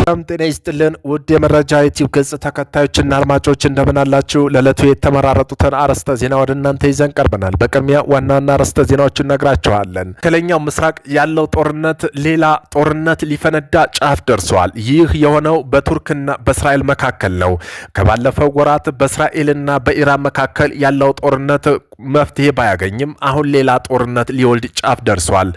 ጤና ይስጥልን ውድ የመረጃ ዩቲዩብ ገጽ ተከታዮችና አድማጮች እንደምን አላችሁ? ለዕለቱ የተመራረጡትን አርዕስተ ዜና ወደ እናንተ ይዘን ቀርበናል። በቅድሚያ ዋና አርዕስተ ዜናዎችን ነግራችኋለን። መካከለኛው ምስራቅ ያለው ጦርነት ሌላ ጦርነት ሊፈነዳ ጫፍ ደርሷል። ይህ የሆነው በቱርክና በእስራኤል መካከል ነው። ከባለፈው ወራት በእስራኤልና በኢራን መካከል ያለው ጦርነት መፍትሄ ባያገኝም አሁን ሌላ ጦርነት ሊወልድ ጫፍ ደርሷል።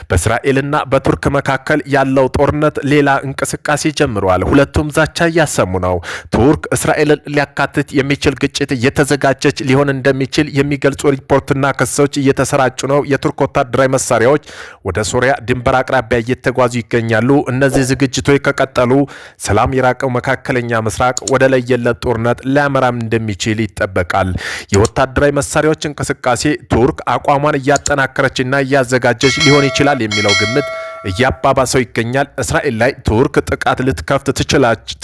በእስራኤልና በቱርክ መካከል ያለው ጦርነት ሌላ እንቅስቃሴ ጀምሯል። ሁለቱም ዛቻ እያሰሙ ነው። ቱርክ እስራኤልን ሊያካትት የሚችል ግጭት እየተዘጋጀች ሊሆን እንደሚችል የሚገልጹ ሪፖርትና ክሶች እየተሰራጩ ነው። የቱርክ ወታደራዊ መሳሪያዎች ወደ ሶሪያ ድንበር አቅራቢያ እየተጓዙ ይገኛሉ። እነዚህ ዝግጅቶች ከቀጠሉ ሰላም የራቀው መካከለኛ ምስራቅ ወደ ለየለት ጦርነት ሊያመራም እንደሚችል ይጠበቃል። የወታደራዊ መሳሪያዎች እንቅስቃሴ ቱርክ አቋሟን እያጠናከረችና እያዘጋጀች ሊሆን ይችላል የሚለው ግምት እያባባሰው ይገኛል። እስራኤል ላይ ቱርክ ጥቃት ልትከፍት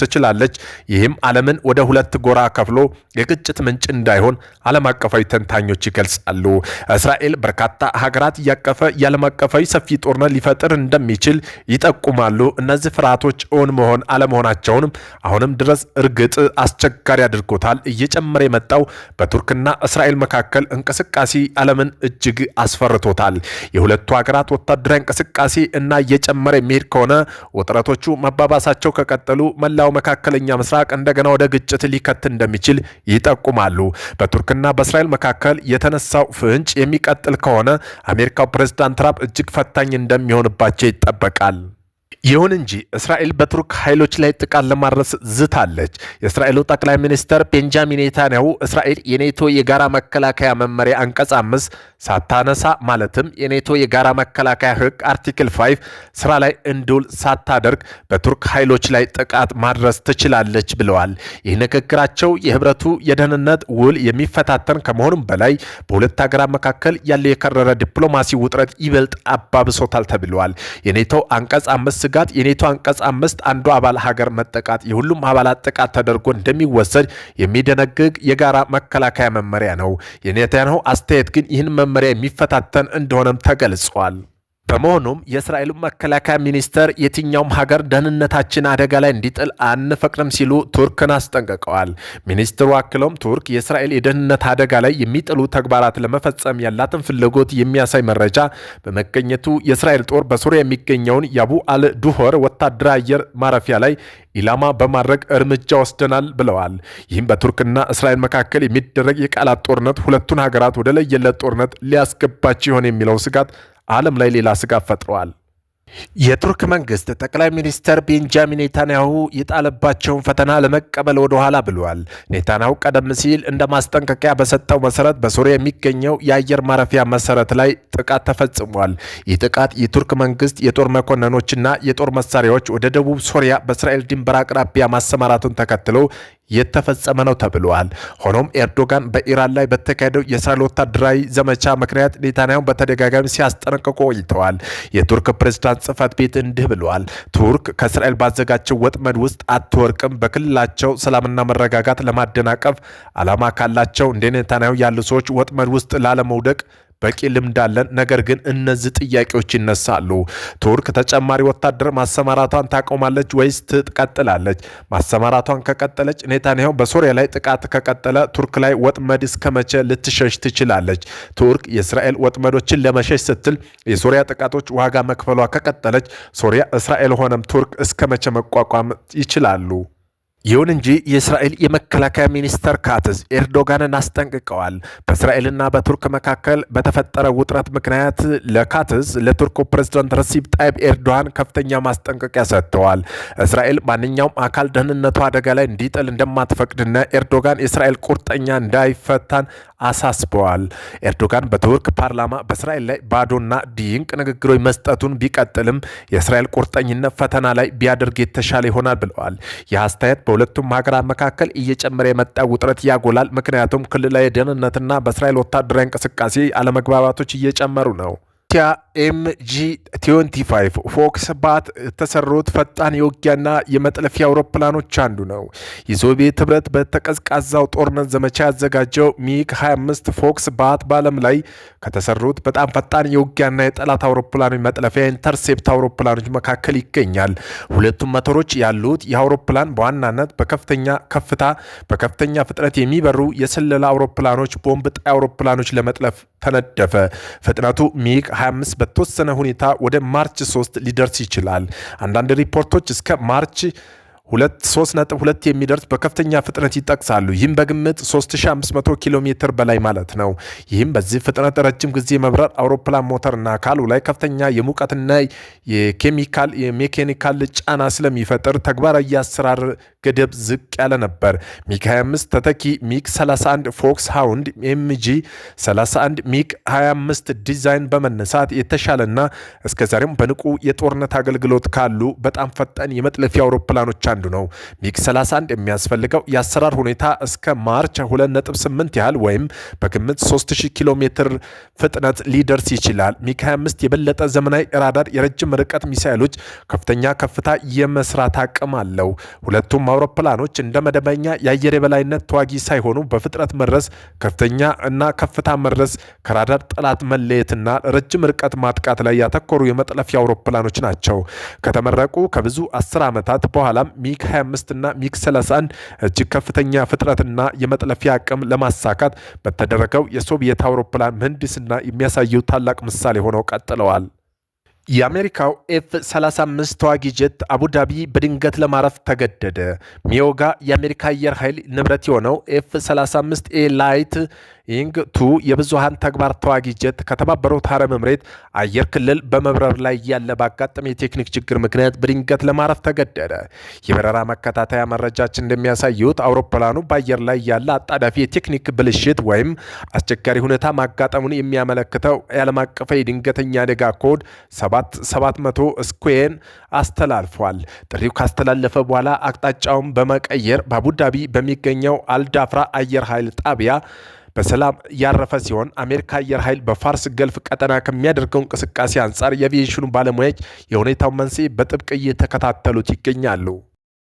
ትችላለች። ይህም ዓለምን ወደ ሁለት ጎራ ከፍሎ የግጭት ምንጭ እንዳይሆን ዓለም አቀፋዊ ተንታኞች ይገልጻሉ። እስራኤል በርካታ ሀገራት እያቀፈ የዓለም አቀፋዊ ሰፊ ጦርነት ሊፈጥር እንደሚችል ይጠቁማሉ። እነዚህ ፍርሃቶች እውን መሆን አለመሆናቸውንም አሁንም ድረስ እርግጥ አስቸጋሪ አድርጎታል። እየጨመረ የመጣው በቱርክና እስራኤል መካከል እንቅስቃሴ ዓለምን እጅግ አስፈርቶታል። የሁለቱ ሀገራት ወታደራዊ እንቅስቃሴ እና እየጨመረ የሚሄድ ከሆነ ውጥረቶቹ መባባሳቸው ከቀጠሉ መላው መካከለኛ ምስራቅ እንደገና ወደ ግጭት ሊከት እንደሚችል ይጠቁማሉ። በቱርክና በእስራኤል መካከል የተነሳው ፍንጭ የሚቀጥል ከሆነ አሜሪካው ፕሬዝዳንት ትራምፕ እጅግ ፈታኝ እንደሚሆንባቸው ይጠበቃል። ይሁን እንጂ እስራኤል በቱርክ ኃይሎች ላይ ጥቃት ለማድረስ ዝታለች። የእስራኤሉ ጠቅላይ ሚኒስትር ቤንጃሚን ኔታንያሁ እስራኤል የኔቶ የጋራ መከላከያ መመሪያ አንቀጽ 5 ሳታነሳ ማለትም የኔቶ የጋራ መከላከያ ሕግ አርቲክል 5 ስራ ላይ እንዲውል ሳታደርግ በቱርክ ኃይሎች ላይ ጥቃት ማድረስ ትችላለች ብለዋል። ይህ ንግግራቸው የህብረቱ የደህንነት ውል የሚፈታተን ከመሆኑም በላይ በሁለት ሀገራት መካከል ያለው የከረረ ዲፕሎማሲ ውጥረት ይበልጥ አባብሶታል ተብለዋል። የኔቶ አንቀጽ 5 ስጋት የኔቶ አንቀጽ 5 አንዱ አባል ሀገር መጠቃት የሁሉም አባላት ጥቃት ተደርጎ እንደሚወሰድ የሚደነግግ የጋራ መከላከያ መመሪያ ነው። የኔታንያሁ አስተያየት ግን ይህን መመሪያ የሚፈታተን እንደሆነም ተገልጿል። በመሆኑም የእስራኤሉ መከላከያ ሚኒስተር የትኛውም ሀገር ደህንነታችን አደጋ ላይ እንዲጥል አንፈቅድም ሲሉ ቱርክን አስጠንቅቀዋል። ሚኒስትሩ አክለውም ቱርክ የእስራኤል የደህንነት አደጋ ላይ የሚጥሉ ተግባራት ለመፈጸም ያላትን ፍላጎት የሚያሳይ መረጃ በመገኘቱ የእስራኤል ጦር በሱሪያ የሚገኘውን የአቡ አል ዱሆር ወታደራዊ አየር ማረፊያ ላይ ኢላማ በማድረግ እርምጃ ወስደናል ብለዋል። ይህም በቱርክና እስራኤል መካከል የሚደረግ የቃላት ጦርነት ሁለቱን ሀገራት ወደ ለየለት ጦርነት ሊያስገባቸው ይሆን የሚለው ስጋት ዓለም ላይ ሌላ ስጋት ፈጥረዋል። የቱርክ መንግስት ጠቅላይ ሚኒስትር ቤንጃሚን ኔታንያሁ የጣለባቸውን ፈተና ለመቀበል ወደ ኋላ ብለዋል። ኔታንያሁ ቀደም ሲል እንደ ማስጠንቀቂያ በሰጠው መሰረት በሶሪያ የሚገኘው የአየር ማረፊያ መሰረት ላይ ጥቃት ተፈጽሟል። ይህ ጥቃት የቱርክ መንግስት የጦር መኮንኖችና የጦር መሳሪያዎች ወደ ደቡብ ሶሪያ በእስራኤል ድንበር አቅራቢያ ማሰማራቱን ተከትሎ የተፈጸመ ነው ተብሏል። ሆኖም ኤርዶጋን በኢራን ላይ በተካሄደው የእስራኤል ወታደራዊ ዘመቻ ምክንያት ኔታንያሁ በተደጋጋሚ ሲያስጠነቅቁ ቆይተዋል። የቱርክ ፕሬዝዳንት ጽህፈት ቤት እንዲህ ብለዋል። ቱርክ ከእስራኤል ባዘጋጀው ወጥመድ ውስጥ አትወርቅም። በክልላቸው ሰላምና መረጋጋት ለማደናቀፍ ዓላማ ካላቸው እንደ ኔታንያሁ ያሉ ሰዎች ወጥመድ ውስጥ ላለመውደቅ በቂ ልምድ አለን። ነገር ግን እነዚህ ጥያቄዎች ይነሳሉ። ቱርክ ተጨማሪ ወታደር ማሰማራቷን ታቆማለች ወይስ ትቀጥላለች? ማሰማራቷን ከቀጠለች ኔታንያሁ በሶሪያ ላይ ጥቃት ከቀጠለ ቱርክ ላይ ወጥመድ እስከ መቼ ልትሸሽ ትችላለች? ቱርክ የእስራኤል ወጥመዶችን ለመሸሽ ስትል የሶሪያ ጥቃቶች ዋጋ መክፈሏ ከቀጠለች ሶሪያ፣ እስራኤል ሆነም ቱርክ እስከ መቼ መቋቋም ይችላሉ? ይሁን እንጂ የእስራኤል የመከላከያ ሚኒስተር ካትዝ ኤርዶጋንን አስጠንቅቀዋል። በእስራኤልና በቱርክ መካከል በተፈጠረ ውጥረት ምክንያት ለቱርኩ ፕሬዝዳንት ረሲፕ ጣይብ ኤርዶጋን ከፍተኛ ማስጠንቀቂያ ሰጥተዋል። እስራኤል ማንኛውም አካል ደህንነቱ አደጋ ላይ እንዲጥል እንደማትፈቅድና ኤርዶጋን የእስራኤል ቁርጠኛ እንዳይፈታን አሳስበዋል። ኤርዶጋን በቱርክ ፓርላማ በእስራኤል ላይ ባዶና ድንቅ ንግግሮች መስጠቱን ቢቀጥልም የእስራኤል ቁርጠኝነት ፈተና ላይ ቢያደርግ የተሻለ ይሆናል ብለዋል። ይህ አስተያየት በሁለቱም ሀገራት መካከል እየጨመረ የመጣ ውጥረት ያጎላል። ምክንያቱም ክልላዊ ደህንነትና በእስራኤል ወታደራዊ እንቅስቃሴ አለመግባባቶች እየጨመሩ ነው። ሩሲያ ኤምጂ25 ፎክስ ባት የተሰሩት ፈጣን የውጊያና የመጥለፊያ አውሮፕላኖች አንዱ ነው። የሶቪየት ህብረት በተቀዝቃዛው ጦርነት ዘመቻ ያዘጋጀው ሚግ 25 ፎክስ ባት በዓለም ላይ ከተሰሩት በጣም ፈጣን የውጊያና የጠላት አውሮፕላኖች መጥለፊያ ኢንተርሴፕት አውሮፕላኖች መካከል ይገኛል። ሁለቱም ሞተሮች ያሉት የአውሮፕላን በዋናነት በከፍተኛ ከፍታ በከፍተኛ ፍጥነት የሚበሩ የስለላ አውሮፕላኖች ቦምብ ጣይ አውሮፕላኖች ለመጥለፍ ተነደፈ። ፍጥነቱ ሚግ 25 በተወሰነ ሁኔታ ወደ ማርች 3 ሊደርስ ይችላል። አንዳንድ ሪፖርቶች እስከ ማርች 3.2 የሚደርስ በከፍተኛ ፍጥነት ይጠቅሳሉ። ይህም በግምት 3500 ኪሎ ሜትር በላይ ማለት ነው። ይህም በዚህ ፍጥነት ረጅም ጊዜ መብረር አውሮፕላን ሞተርና አካሉ ላይ ከፍተኛ የሙቀትና የሜካኒካል ጫና ስለሚፈጥር ተግባራዊ አሰራር ገደብ ዝቅ ያለ ነበር። ሚግ 25 ተተኪ ሚግ 31 ፎክስ ሃውንድ ኤምጂ 31 ሚግ 25 ዲዛይን በመነሳት የተሻለና እስከዛሬም በንቁ የጦርነት አገልግሎት ካሉ በጣም ፈጣን የመጥለፊያ አውሮፕላኖች አንዱ ነው። ሚግ 31 የሚያስፈልገው የአሰራር ሁኔታ እስከ ማርች 2.8 ያህል ወይም በግምት 3000 ኪሎ ሜትር ፍጥነት ሊደርስ ይችላል። ሚግ 25 የበለጠ ዘመናዊ ራዳር፣ የረጅም ርቀት ሚሳይሎች፣ ከፍተኛ ከፍታ የመስራት አቅም አለው። ሁለቱም አውሮፕላኖች እንደ መደበኛ የአየር የበላይነት ተዋጊ ሳይሆኑ በፍጥነት መድረስ፣ ከፍተኛ እና ከፍታ መድረስ፣ ከራዳር ጠላት መለየትና ረጅም ርቀት ማጥቃት ላይ ያተኮሩ የመጥለፊያ አውሮፕላኖች ናቸው። ከተመረቁ ከብዙ 10 ዓመታት በኋላም ሚግ 25 እና ሚግ 31 እጅግ ከፍተኛ ፍጥነትና የመጥለፊያ አቅም ለማሳካት በተደረገው የሶቪየት አውሮፕላን ምህንድስና የሚያሳየው ታላቅ ምሳሌ ሆነው ቀጥለዋል። የአሜሪካው ኤፍ-35 ተዋጊ ጀት አቡዳቢ በድንገት ለማረፍ ተገደደ። ሚዮጋ የአሜሪካ አየር ኃይል ንብረት የሆነው ኤፍ-35 ኤ ላይት ኢንግ 2 የብዙሃን ተግባር ተዋጊ ጀት ከተባበሩት አረብ ኤምሬት አየር ክልል በመብረር ላይ ያለ ባጋጠመ የቴክኒክ ችግር ምክንያት በድንገት ለማረፍ ተገደደ። የበረራ መከታተያ መረጃችን እንደሚያሳዩት አውሮፕላኑ በአየር ላይ ያለ አጣዳፊ የቴክኒክ ብልሽት ወይም አስቸጋሪ ሁኔታ ማጋጠሙን የሚያመለክተው የዓለም አቀፍ የድንገተኛ አደጋ ኮድ 700 ስኩዌን አስተላልፏል። ጥሪው ካስተላለፈ በኋላ አቅጣጫውን በመቀየር በአቡዳቢ በሚገኘው አልዳፍራ አየር ኃይል ጣቢያ በሰላም ያረፈ ሲሆን አሜሪካ አየር ኃይል በፋርስ ገልፍ ቀጠና ከሚያደርገው እንቅስቃሴ አንጻር የአቪዬሽኑ ባለሙያዎች የሁኔታው መንስኤ በጥብቅ እየተከታተሉት ይገኛሉ።